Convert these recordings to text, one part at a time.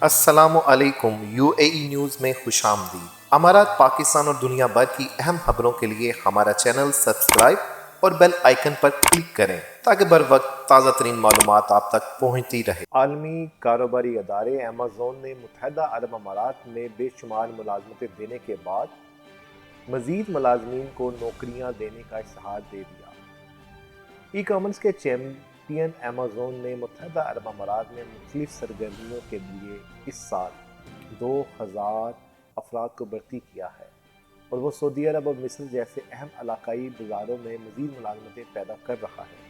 السلام علیکم، you a E news میں خوش آمدید۔ امارات، پاکستان اور دنیا بھر کی اہم خبروں کے لیے ہمارا چینل سبسکرائب اور بیل آئیکن پر کلک کریں تاکہ بر وقت تازہ ترین معلومات آپ تک پہنچتی رہے۔ عالمی کاروباری ادارے ایمیزون نے متحدہ عرب امارات میں بے شمار ملازمتیں دینے کے بعد مزید ملازمین کو نوکریاں دینے کا اشتہار دے دیا۔ ای کامرس کے چیمپئن ایمیزون نے متحدہ عرب امارات میں مختلف سرگرمیوں کے لیے اس سال 2000 افراد کو بھرتی کیا ہے اور وہ سعودی عرب اور مصر جیسے اہم علاقائی بازاروں میں مزید ملازمتیں پیدا کر رہا ہے۔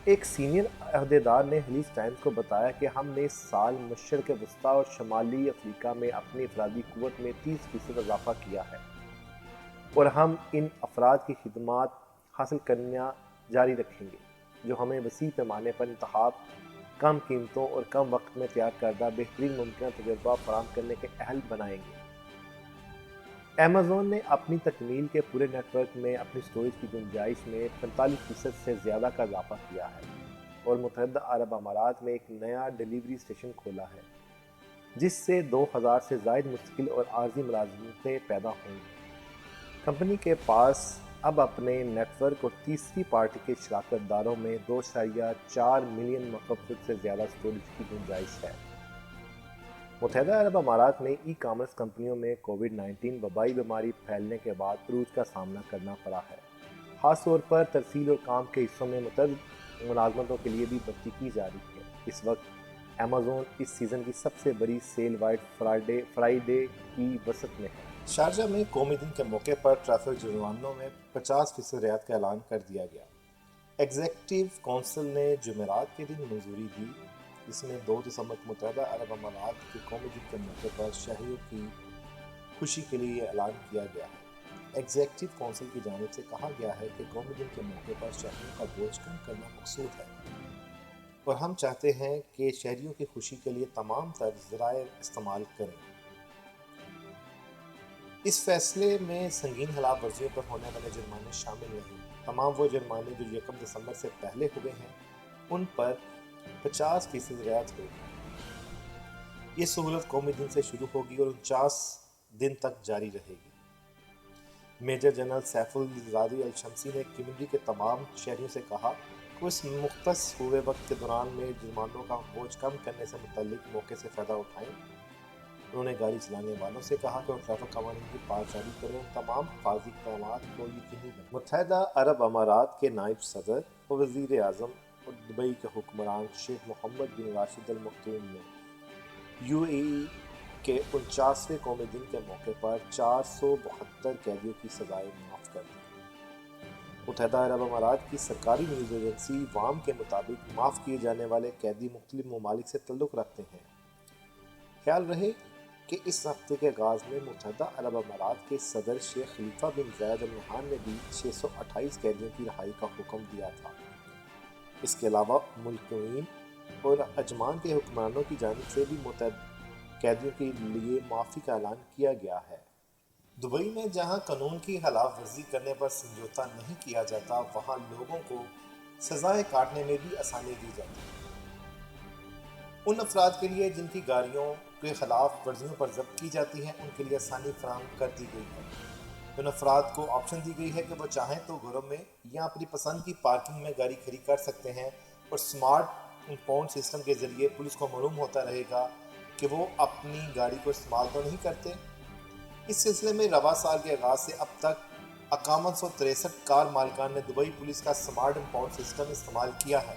ایک سینئر عہدیدار نے حلیف ٹائمز کو بتایا کہ ہم نے اس سال مشرق وسطیٰ اور شمالی افریقہ میں اپنی افرادی قوت میں 30% اضافہ کیا ہے اور ہم ان افراد کی خدمات حاصل کرنا جاری رکھیں گے جو ہمیں وسیع پیمانے پر انتخاب، کم قیمتوں اور کم وقت میں تیار کردہ بہترین ممکنہ تجربہ فراہم کرنے کے اہل بنائیں گے۔ ایمیزون نے اپنی تکمیل کے پورے نیٹ ورک میں اپنی سٹوریج کی گنجائش میں 45% سے زیادہ کا اضافہ کیا ہے اور متحدہ عرب امارات میں ایک نیا ڈیلیوری اسٹیشن کھولا ہے جس سے 2000 سے زائد مستقل اور عارضی ملازمتیں پیدا ہوں گی۔ کمپنی کے پاس اب اپنے نیٹ ورک اور تیسری پارٹی کے شراکت داروں میں 2.4 ملین مکعب سے زیادہ سٹوریج کی گنجائش ہے۔ متحدہ عرب امارات میں ای کامرس کمپنیوں میں کووڈ-19 وبائی بیماری پھیلنے کے بعد عروج کا سامنا کرنا پڑا ہے۔ خاص طور پر ترسیل اور کام کے حصوں میں متعدد ملازمتوں کے لیے بھی بھرتی کی جا رہی ہے۔ اس وقت ایمیزون اس سیزن کی سب سے بڑی سیل وائٹ فرائیڈے کی وسط میں ہے۔ شارجہ میں قومی دن کے موقع پر ٹریفک جرمانوں میں 50% رعایت کا اعلان کر دیا گیا۔ ایگزیکٹو کونسل نے جمعرات کے دن منظوری دی، جس میں 2 دسمبر کو متحدہ عرب امارات کے قومی دن کے موقع پر شہریوں کی خوشی کے لیے یہ اعلان کیا گیا ہے۔ ایگزیکٹو کونسل کی جانب سے کہا گیا ہے کہ قومی دن کے موقع پر شہریوں کا بوجھ کم کرنا مقصود ہے اور ہم چاہتے ہیں کہ شہریوں کی خوشی کے لیے تمام تر ذرائع استعمال کریں۔ اس فیصلے میں سنگین خلاف ورزیوں پر ہونے والے جرمانے شامل نہیں۔ تمام وہ جرمانے جو 1 دسمبر سے پہلے ہوئے ہیں ان پر 50% رعایت ہوگی۔ یہ سہولت قومی دن سے شروع ہوگی اور 49 دن تک جاری رہے گی۔ میجر جنرل سیف الزادی الشمسی نے کمیونٹی کے تمام شہریوں سے کہا کہ وہ اس مختص ہوئے وقت کے دوران میں جرمانوں کا بوجھ کم کرنے سے متعلق موقع سے فائدہ اٹھائیں۔ انہوں نے گاڑی چلانے والوں سے کہا کہ وہ ٹریفک قوانین کی پاسداری کریں اور تمام حفاظتی اقدامات کو یقینی بنائیں۔ متحدہ عرب امارات کے نائب صدر اور وزیر اعظم اور دبئی کے حکمران شیخ محمد بن راشد ال مکتوم نے یو اے ای کے 49ویں قومی دن کے موقع پر 472 قیدیوں کی سزائیں معاف کر دیں۔ متحدہ عرب امارات کی سرکاری نیوز ایجنسی وام کے مطابق معاف کیے جانے والے قیدی مختلف ممالک سے تعلق رکھتے ہیں۔ خیال رہے کہ اس ہفتے کے آغاز میں متحدہ عرب امارات کے صدر شیخ خلیفہ بن زاید ال نہیان نے بھی 628 قیدیوں کی رہائی کا حکم دیا تھا۔ اس کے علاوہ ملکوئین اور عجمان کے حکمرانوں کی جانب سے بھی متعدد قیدیوں کے لیے معافی کا اعلان کیا گیا ہے۔ دبئی میں جہاں قانون کی خلاف ورزی کرنے پر سمجھوتہ نہیں کیا جاتا، وہاں لوگوں کو سزائیں کاٹنے میں بھی آسانی دی جاتی ہے۔ ان افراد کے لیے جن کی گاڑیوں کے خلاف ورزیوں پر ضبط کی جاتی ہیں، ان کے لیے آسانی فراہم کر دی گئی ہے۔ ان افراد کو آپشن دی گئی ہے کہ وہ چاہیں تو گھروں میں یا اپنی پسند کی پارکنگ میں گاڑی کھڑی کر سکتے ہیں اور سمارٹ امپاؤنڈ سسٹم کے ذریعے پولیس کو معلوم ہوتا رہے گا کہ وہ اپنی گاڑی کو استعمال تو نہیں کرتے۔ اس سلسلے میں رواں سال کے آغاز سے اب تک 5163 کار مالکان نے دبئی پولیس کا سمارٹ امپاؤنڈ سسٹم استعمال کیا ہے۔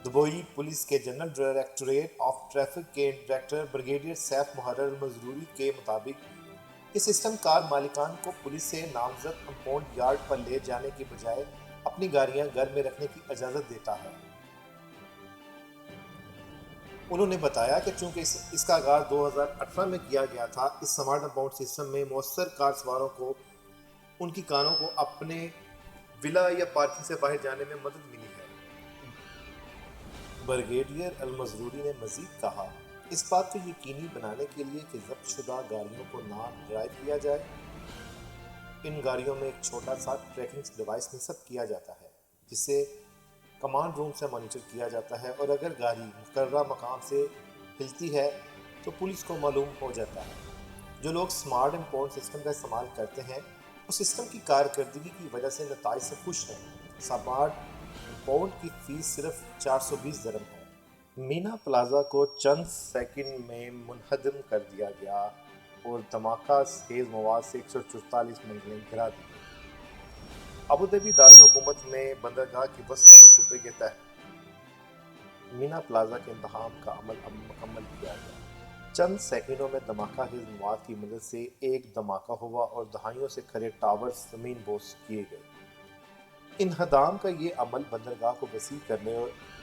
دبئی پولیس کے جنرل ڈائریکٹوریٹ آف ٹریفک کے ڈائریکٹر بریگیڈیئر سیف محرر المظروری کے مطابق یہ سسٹم کار مالکان کو پولیس سے نامزد امپاؤنڈ یارڈ پر لے جانے کی بجائے اپنی گاڑیاں گھر میں رکھنے کی اجازت دیتا ہے۔ انہوں نے بتایا کہ چونکہ اس کا آغاز 2018 میں کیا گیا تھا، اس سمارٹ امپاؤنڈ سسٹم میں مؤثر کار سواروں کو ان کی کاروں کو اپنے ولا یا پارکنگ سے باہر جانے میں مدد ملی ہے۔ بریگیڈیئر المظروری نے مزید کہا، اس بات کو یقینی بنانے کے لیے کہ ضبط شدہ گاڑیوں کو نہ ڈرائیو کیا جائے، ان گاڑیوں میں ایک چھوٹا سا ٹریکنگ ڈیوائس نصب کیا جاتا ہے جسے کمانڈ روم سے مانیٹر کیا جاتا ہے اور اگر گاڑی مقررہ مقام سے ہلتی ہے تو پولیس کو معلوم ہو جاتا ہے۔ جو لوگ سمارٹ امپاؤنڈ سسٹم کا استعمال کرتے ہیں وہ سسٹم کی کارکردگی کی وجہ سے نتائج سے خوش ہیں۔ سمارٹ امپاؤنڈ کی فیس صرف 420 درہم ہے۔ مینا پلازا کو چند سیکنڈ میں منہدم کر دیا گیا اور دھماکہ خیز مواد سے 144 منزلیں گرا دی گئیں۔ ابوظہبی دارالحکومت میں بندرگاہ کی وسط کے منصوبے کے تحت مینا پلازا کے انتظام کا عمل اب مکمل کیا گیا۔ چند سیکنڈوں میں دھماکہ خیز مواد کی مدد سے ایک دھماکہ ہوا اور دہائیوں سے کھڑے ٹاورز زمین بوس کیے گئے۔ انہدام کا یہ عمل بندرگاہ کو وسیع کرنے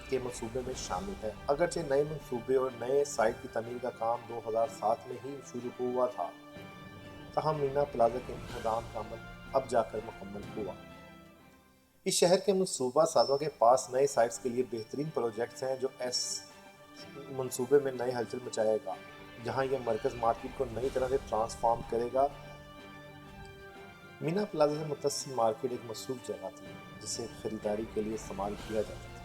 کے منصوبے میں شامل ہے۔ اگرچہ نئے منصوبے اور نئے سائٹ کی تعمیر کا کام 2007 میں ہی شروع ہوا تھا، تاہم مینا پلازا کے انہدام کا عمل اب جا کر مکمل ہوا۔ اس شہر کے منصوبہ سازوں کے پاس نئے سائٹس کے لیے بہترین پروجیکٹس ہیں جو اس منصوبے میں نئے ہلچل مچائے گا۔ جہاں یہ مرکز مارکیٹ کو نئی طرح سے ٹرانسفارم کرے گا۔ مینا پلازا سے متصل مارکیٹ ایک مصروف جگہ تھی جسے خریداری کے لیے استعمال کیا جاتا تھا۔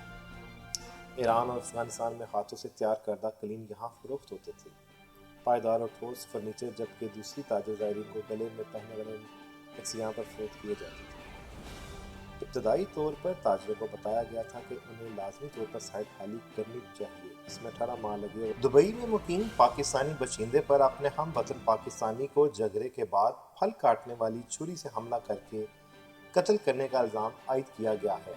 ایران اور افغانستان میں ہاتھوں سے تیار کردہ قلین یہاں فروخت ہوتے تھے۔ پائیدار اور ٹھوس فرنیچر جبکہ دوسری تاجر زائرین کو گلے میں پہننے والے عکس یہاں پر فروخت کیے جاتے تھے۔ ابتدائی طور پر تاجروں کو بتایا گیا تھا کہ انہیں لازمی طور پر سائٹ خالی کرنی چاہیے۔ اس میں 18 ماہ لگے۔ دبئی میں مقیم پاکستانی باشندے پر اپنے ہم وطن پاکستانی کو جھگڑے کے بعد پھل کاٹنے والی چھری سے حملہ کر کے قتل کرنے کا الزام عائد کیا گیا ہے۔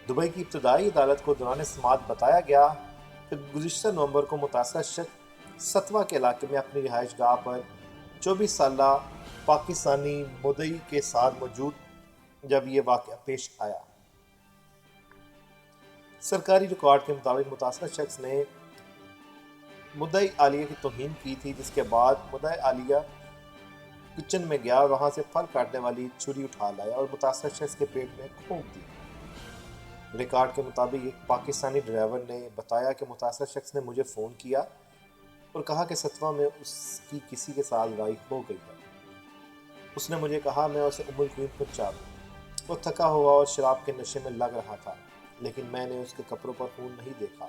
دبئی کی ابتدائی عدالت کو دوران سماعت بتایا گیا کہ گزشتہ نومبر کو متاثرہ شخص ستوا کے علاقے میں اپنی رہائش گاہ پر 24 سالہ پاکستانی مدعی کے ساتھ موجود جب یہ واقعہ پیش آیا۔ سرکاری ریکارڈ کے مطابق متاثرہ شخص نے مدعی عالیہ کی توہین کی تھی، جس کے بعد مدعی عالیہ کچن میں گیا اور وہاں سے پھل کاٹنے والی چھری اٹھا لایا اور متاثرہ شخص کے پیٹ میں پھونک دی۔ ریکارڈ کے مطابق ایک پاکستانی ڈرائیور نے بتایا کہ متاثرہ شخص نے مجھے فون کیا اور کہا کہ ستوا میں اس کی کسی کے ساتھ لڑائی ہو گئی ہے۔ اس نے مجھے کہا میں اسے ام القوین پہنچا دوں۔ وہ تھکا ہوا اور شراب کے نشے میں لگ رہا تھا، لیکن میں نے اس کے کپڑوں پر خون نہیں دیکھا۔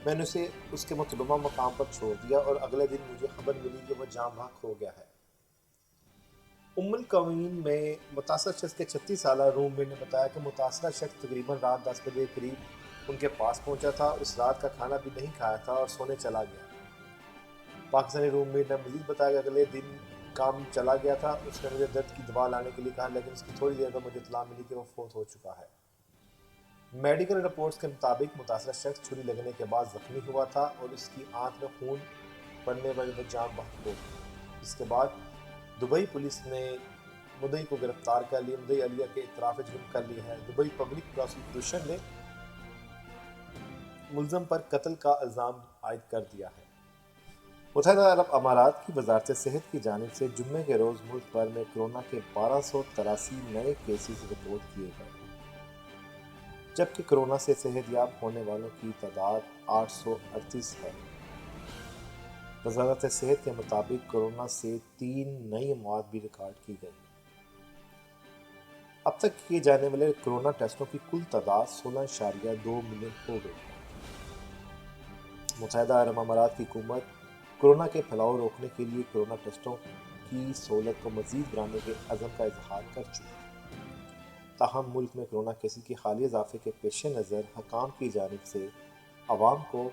میں نے اسے اس کے مطلوبہ مقام پر چھوڑ دیا اور اگلے دن مجھے خبر ملی کہ وہ جاں بحق ہو گیا ہے۔ ام القوین میں متاثرہ شخص کے 36 سالہ روم میٹ نے بتایا کہ متاثرہ شخص تقریباً رات 10 بجے قریب ان کے پاس پہنچا تھا۔ اس رات کا کھانا بھی نہیں کھایا تھا اور سونے چلا گیا۔ پاکستانی روم میٹ نے مزید بتایا کہ اگلے دن کام چلا گیا تھا۔ اس نے مجھے درد کی دوا لانے کے لیے کہا، لیکن اس کی تھوڑی دیر بعد مجھے اطلاع ملی کہ وہ فوت ہو چکا ہے۔ میڈیکل رپورٹس کے مطابق متاثرہ شخص چھری لگنے کے بعد زخمی ہوا تھا اور اس کی آنکھ میں خون پڑنے پر وہ جاں بحق ہو گئی۔ اس کے بعد دبئی پولیس نے مدعی کو گرفتار کر لیا۔ مدعی عالیہ کے اعتراف جرم کر لیا ہے۔ دبئی پبلک پراسیکیوشن نے ملزم پر قتل کا الزام عائد کر دیا ہے۔ متحدہ عرب امارات کی وزارت صحت کی جانب سے جمعے کے روز ملک بھر میں کورونا کے 1283 نئے کیسز رپورٹ کیے گئے، جبکہ کورونا سے صحت یاب ہونے والوں کی تعداد 838 ہے۔ وزارت صحت کے مطابق کورونا سے 3 نئی موت بھی ریکارڈ کی گئی۔ اب تک کیے جانے والے کورونا ٹیسٹوں کی کل تعداد 16.2 ملین ہو گئی ہے۔ متحدہ عرب امارات کی حکومت کورونا کے پھیلاؤ روکنے کے لیے کورونا ٹیسٹوں کی سہولت کو مزید بڑھانے کے عزم کا اظہار کر چکی ہے۔ تاہم ملک میں کورونا کیسز کے حالیہ اضافے کے پیش نظر حکام کی جانب سے عوام کو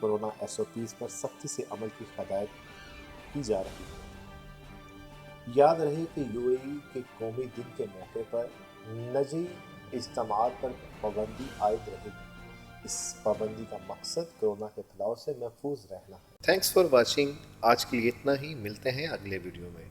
کورونا SOPs پر سختی سے عمل کی ہدایت کی جا رہی ہے۔ یاد رہے کہ UAE کے قومی دن کے موقع پر نجی اجتماعات پر پابندی عائد رہے گی۔ اس پابندی کا مقصد کورونا کے پھیلاؤ سے محفوظ رہنا ہے۔ Thanks for watching. آج کے لیے اتنا ہی، ملتے ہیں اگلے ویڈیو میں۔